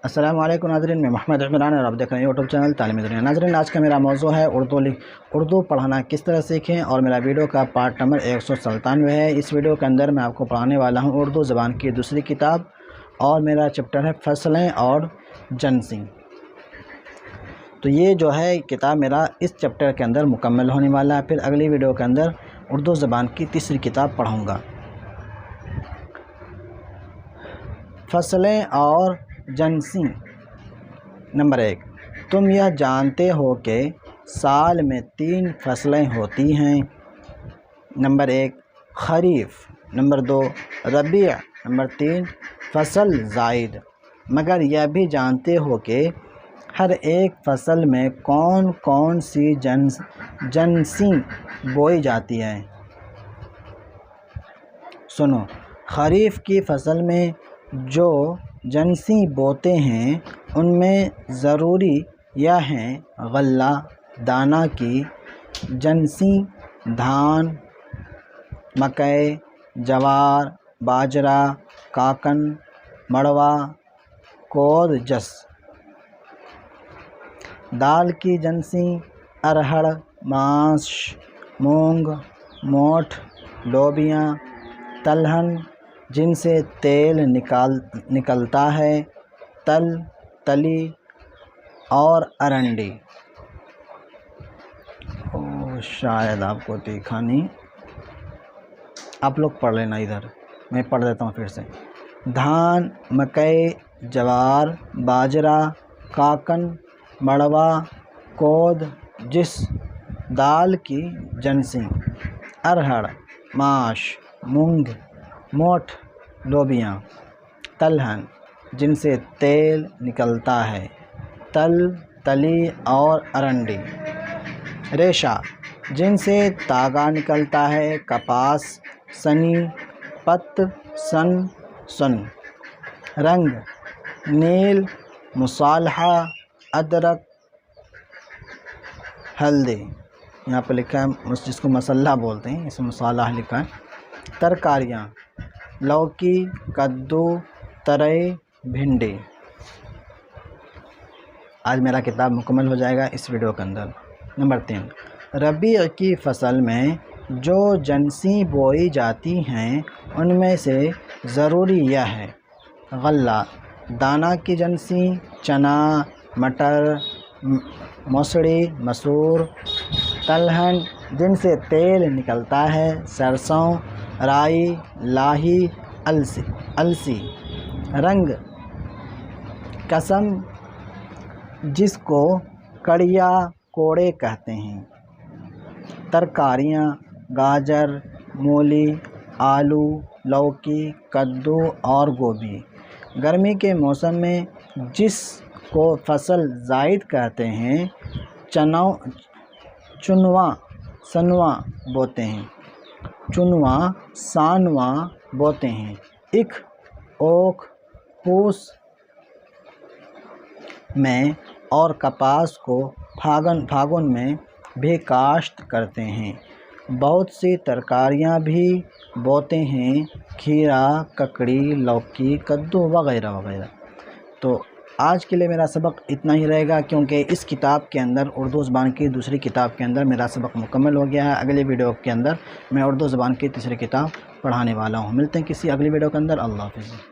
السلام علیکم ناظرین، میں محمد عمران اور آپ دیکھ رہے ہیں یوٹیوب چینل تعلیم دنیا۔ ناظرین، آج کا میرا موضوع ہے اردو پڑھنا کس طرح سیکھیں، اور میرا ویڈیو کا پارٹ نمبر 197 ہے۔ اس ویڈیو کے اندر میں آپ کو پڑھانے والا ہوں اردو زبان کی دوسری کتاب، اور میرا چیپٹر ہے فصلیں اور جنسی۔ تو یہ جو ہے کتاب میرا اس چیپٹر کے اندر مکمل ہونے والا ہے۔ پھر اگلی ویڈیو کے اندر اردو زبان کی تیسری کتاب پڑھوں گا۔ فصلیں اور جنسی۔ نمبر 1، تم یہ جانتے ہو کہ سال میں 3 فصلیں ہوتی ہیں۔ نمبر 1، خریف۔ نمبر 2، ربیع۔ نمبر 3، فصل زائد۔ مگر یہ بھی جانتے ہو کہ ہر ایک فصل میں کون کون سی جنسی بوئی جاتی ہے۔ سنو، خریف کی فصل میں جو جنسی بوتے ہیں ان میں ضروری یہ ہیں: غلہ دانہ کی جنسی، دھان، مکئی، جوار، باجرہ، کاکن، مڑوا، کود، جس۔ دال کی جنسی، ارہر، ماش، مونگ، موٹھ، لوبیا، تلہن جن سے تیل نکلتا ہے، تل، تلی اور ارنڈی۔ شاید آپ کو دیکھا نہیں، آپ لوگ پڑھ لینا، ادھر میں پڑھ دیتا ہوں پھر سے۔ دھان، مکئی، جوار، باجرہ، کاکن، مڑوا، کود، جس۔ دال کی جنسی، ارہر، ماش، مونگ، موٹھ، لوبیا۔ تلہن جن سے تیل نکلتا ہے، تل، تلی اور ارنڈی۔ ریشہ جن سے تاگا نکلتا ہے، کپاس، سنی، پت، سن، سن۔ رنگ، نیل، مصالحہ، ادرک، ہلدی۔ یہاں پہ لکھا ہے جس کو مسلح بولتے ہیں، اسے مصالحہ لکھا ہے۔ ترکاریاں، لوکی، کدو، ترئی، بھنڈی۔ آج میرا کتاب مکمل ہو جائے گا اس ویڈیو کے اندر۔ نمبر 3، ربیع کی فصل میں جو جنسی بوئی جاتی ہیں ان میں سے ضروری یہ ہے: غلہ دانہ کی جنسی، چنا، مٹر، موسڑی، مسور۔ تلہن جن سے تیل نکلتا ہے، سرسوں، رائی، لاہی، السی۔ رنگ، قسم جس کو کڑیا کوڑے کہتے ہیں۔ ترکاریاں، گاجر، مولی، آلو، لوکی، کدو اور گوبھی۔ گرمی کے موسم میں جس کو فصل زائد کہتے ہیں، چنواں، سنواں بوتے ہیں۔ چنواں، سانواں بوتے ہیں۔ اکھ، اوکھ، پوس میں اور کپاس کو پھاگن میں بھی کاشت کرتے ہیں۔ بہت سی ترکاریاں بھی بوتے ہیں: کھیرا، ککڑی، لوکی، کدو وغیرہ وغیرہ۔ تو آج کے لیے میرا سبق اتنا ہی رہے گا، کیونکہ اس کتاب کے اندر اردو زبان کی دوسری کتاب کے اندر میرا سبق مکمل ہو گیا ہے۔ اگلی ویڈیو کے اندر میں اردو زبان کی تیسری کتاب پڑھانے والا ہوں۔ ملتے ہیں کسی اگلی ویڈیو کے اندر۔ اللہ حافظ۔